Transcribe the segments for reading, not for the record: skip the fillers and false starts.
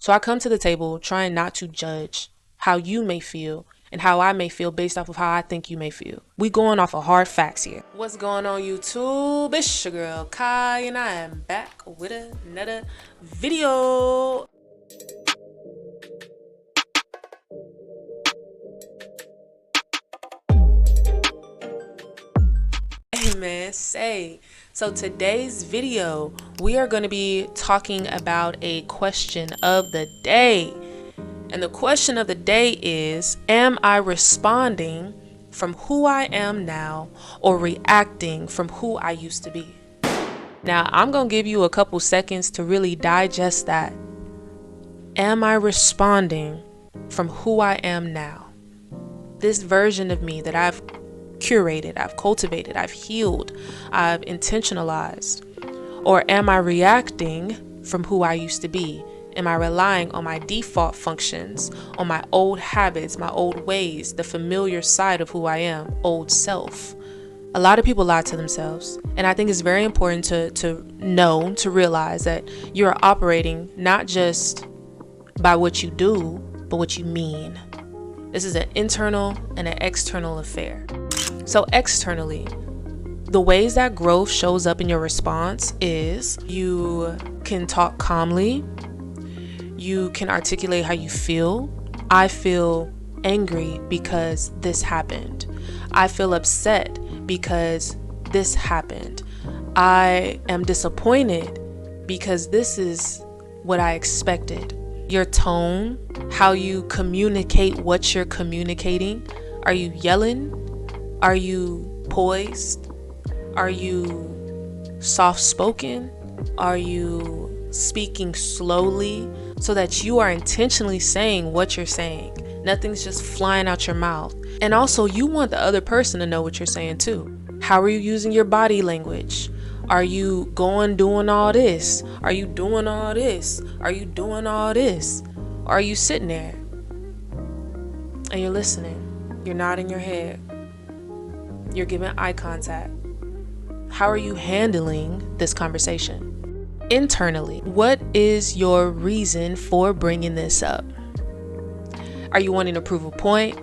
So I come to the table trying not to judge how you may feel and how I may feel based off of how I think you may feel. We going off of hard facts here. What's going on, YouTube? It's your girl Kai, and I am back with another video. Hey man, so today's video, we are going to be talking about a question of the day. And the question of the day is, am I responding from who I am now or reacting from who I used to be? Now, I'm going to give you a couple seconds to really digest that. Am I responding from who I am now? This version of me that I've curated, I've cultivated, I've healed, I've intentionalized? Or am I reacting from who I used to be? Am I relying on my default functions, on my old habits, my old ways, the familiar side of who I am, old self? A lot of people lie to themselves, and I think it's very important to realize that you're operating not just by what you do, but what you mean. This is an internal and an external affair. So externally, the ways that growth shows up in your response is you can talk calmly, you can articulate how you feel. I feel angry because this happened. I feel upset because this happened. I am disappointed because this is what I expected. Your tone, how you communicate what you're communicating. Are you yelling? Are you poised? Are you soft-spoken? Are you speaking slowly so that you are intentionally saying what you're saying? Nothing's just flying out your mouth. And also, you want the other person to know what you're saying too. How are you using your body language? Are you doing all this? Are you doing all this? Are you doing all this? Or are you sitting there and you're listening? You're nodding your head. You're giving eye contact. How are you handling this conversation? Internally, what is your reason for bringing this up? Are you wanting to prove a point?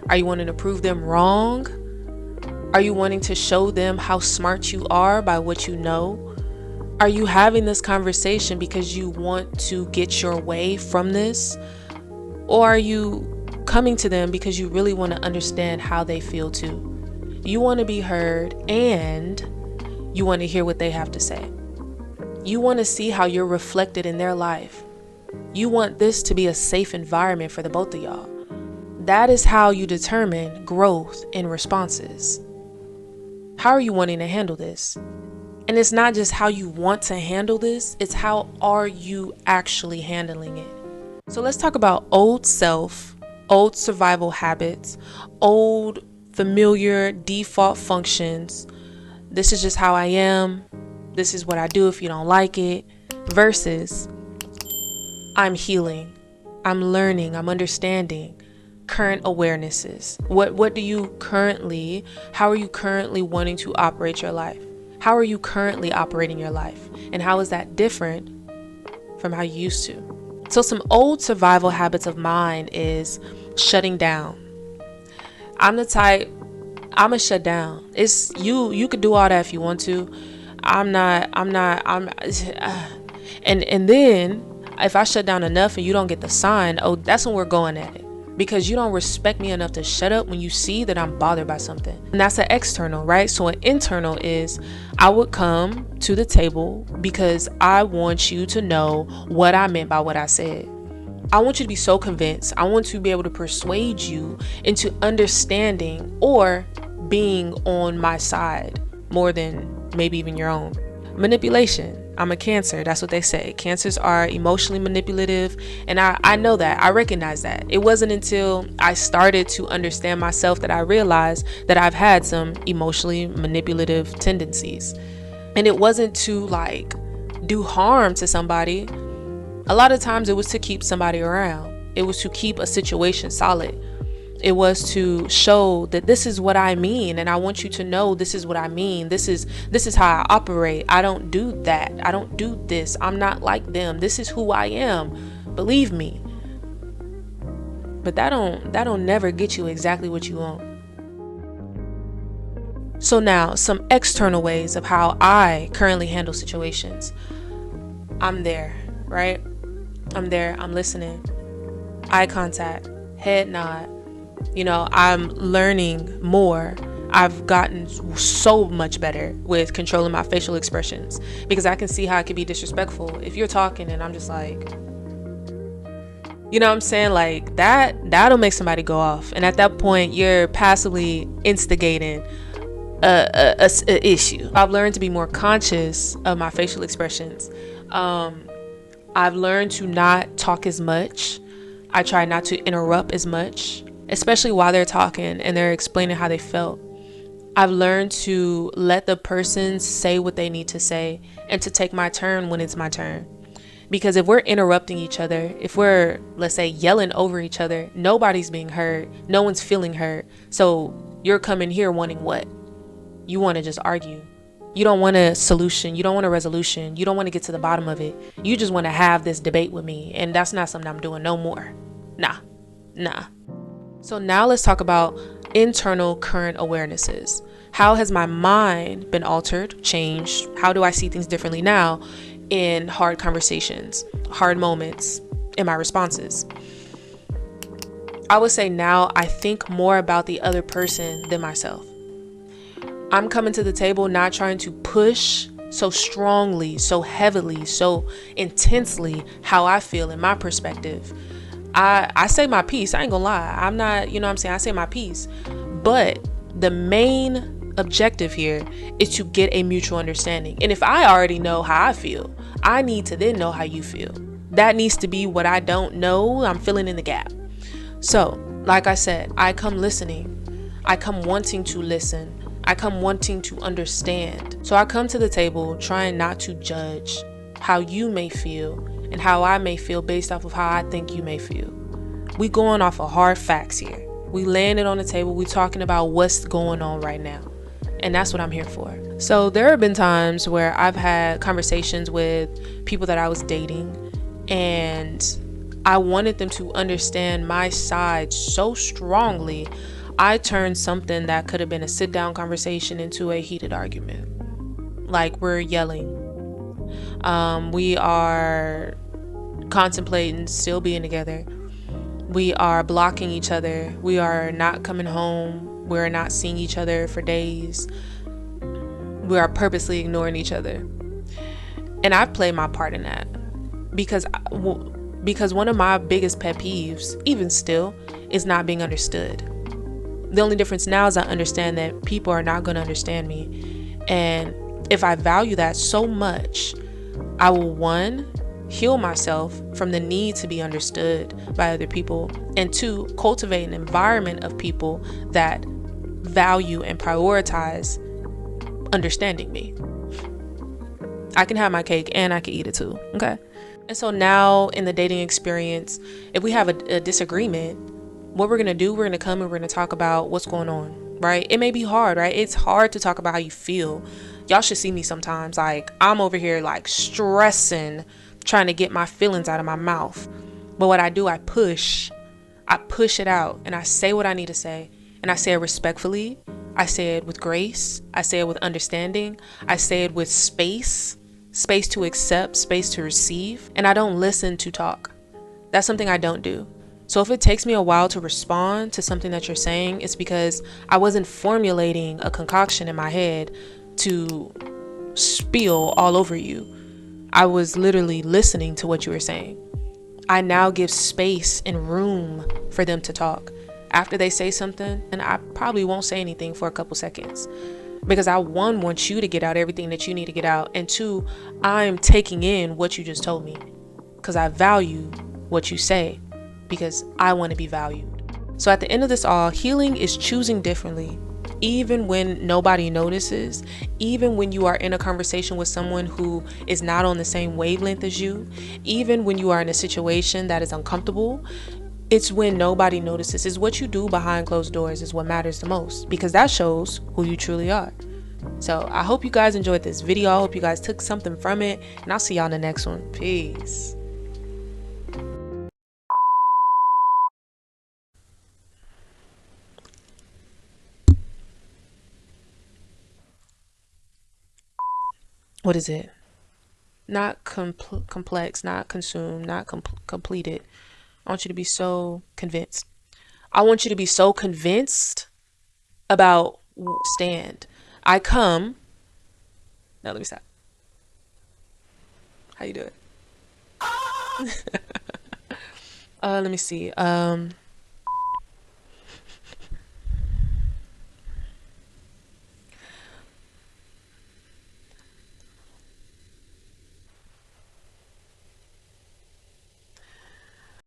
Are you wanting to prove them wrong? Are you wanting to show them how smart you are by what you know? Are you having this conversation because you want to get your way from this? Or are you coming to them because you really want to understand how they feel too? You want to be heard, and you want to hear what they have to say. You want to see how you're reflected in their life. You want this to be a safe environment for the both of y'all. That is how you determine growth in responses. How are you wanting to handle this? And it's not just how you want to handle this, it's how are you actually handling it. So let's talk about old self, old survival habits, old familiar default functions. This is just how I am. This is what I do if you don't like it. Versus I'm healing. I'm learning. I'm understanding current awarenesses. How are you currently wanting to operate your life? How are you currently operating your life? And how is that different from how you used to? So some old survival habits of mine is shutting down. I'm the type, I'ma shut down. It's you could do all that if you want to. I'm and then if I shut down enough and you don't get the sign, oh, that's when we're going at it. Because you don't respect me enough to shut up when you see that I'm bothered by something. And that's an external, right? So an internal is I would come to the table because I want you to know what I meant by what I said. I want you to be so convinced. I want to be able to persuade you into understanding or being on my side more than maybe even your own. Manipulation. I'm a Cancer. That's what they say. Cancers are emotionally manipulative. And I know that. I recognize that. It wasn't until I started to understand myself that I realized that I've had some emotionally manipulative tendencies. And it wasn't to do harm to somebody. A lot of times it was to keep somebody around. It was to keep a situation solid. It was to show that this is what I mean, and I want you to know this is what I mean. This is how I operate. I don't do that. I don't do this. I'm not like them. This is who I am. believe me. But that don't never get you exactly what you want. So now, some external ways of how I currently handle situations. I'm there, right? I'm there, I'm listening. Eye contact, head nod. I'm learning more. I've gotten so much better with controlling my facial expressions, because I can see how it can be disrespectful if you're talking and I'm just like, you know what I'm saying? Like that'll make somebody go off. And at that point, you're passively instigating a issue. I've learned to be more conscious of my facial expressions. I've learned to not talk as much. I try not to interrupt as much, especially while they're talking and they're explaining how they felt. I've learned to let the person say what they need to say and to take my turn when it's my turn. Because if we're interrupting each other, if we're, let's say, yelling over each other, nobody's being heard. No one's feeling heard. So you're coming here wanting what? You want to just argue. You don't want a solution. You don't want a resolution. You don't want to get to the bottom of it. You just want to have this debate with me. And that's not something I'm doing no more. Nah. So now let's talk about internal current awarenesses. How has my mind been altered, changed? How do I see things differently now in hard conversations, hard moments, in my responses? I would say now I think more about the other person than myself. I'm coming to the table not trying to push so strongly, so heavily, so intensely how I feel in my perspective. I say my piece. I ain't gonna lie. I'm not, I say my piece. But the main objective here is to get a mutual understanding. And if I already know how I feel, I need to then know how you feel. That needs to be what I don't know. I'm filling in the gap. So, like I said, I come listening. I come wanting to listen. I come wanting to understand. So I come to the table trying not to judge how you may feel and how I may feel based off of how I think you may feel. We going off of hard facts here. We laying it on the table. We talking about what's going on right now. And that's what I'm here for. So there have been times where I've had conversations with people that I was dating, and I wanted them to understand my side so strongly, I turned something that could have been a sit-down conversation into a heated argument. Like we're yelling. We are contemplating still being together. We are blocking each other. We are not coming home. We're not seeing each other for days. We are purposely ignoring each other. And I play my part in that because one of my biggest pet peeves, even still, is not being understood. The only difference now is I understand that people are not going to understand me. And if I value that so much, I will, one, heal myself from the need to be understood by other people, and two, cultivate an environment of people that value and prioritize understanding me. I can have my cake and I can eat it too, okay? And so now in the dating experience, if we have a disagreement, what we're gonna do, we're gonna come and we're gonna talk about what's going on, right? It may be hard, right? It's hard to talk about how you feel. Y'all should see me sometimes. Like, I'm over here like stressing, trying to get my feelings out of my mouth. But what I do, I push it out, and I say what I need to say, and I say it respectfully. I say it with grace. I say it with understanding. I say it with space to accept, space to receive. And I don't listen to talk. That's something I don't do. So if it takes me a while to respond to something that you're saying, it's because I wasn't formulating a concoction in my head to spill all over you. I was literally listening to what you were saying. I now give space and room for them to talk. After they say something, and I probably won't say anything for a couple seconds, because I, one, want you to get out everything that you need to get out, and two, I'm taking in what you just told me because I value what you say, because I want to be valued. So at the end of this all, healing is choosing differently, even when nobody notices, even when you are in a conversation with someone who is not on the same wavelength as you, even when you are in a situation that is uncomfortable. It's when nobody notices. It's what you do behind closed doors is what matters the most, because that shows who you truly are. So I hope you guys enjoyed this video. I hope you guys took something from it, and I'll see y'all in the next one. Peace. what is it? Not complex, not consumed, not completed. I want you to be so convinced. I want you to be so convinced about stand. I come. Now let me stop. How you do it? Let me see.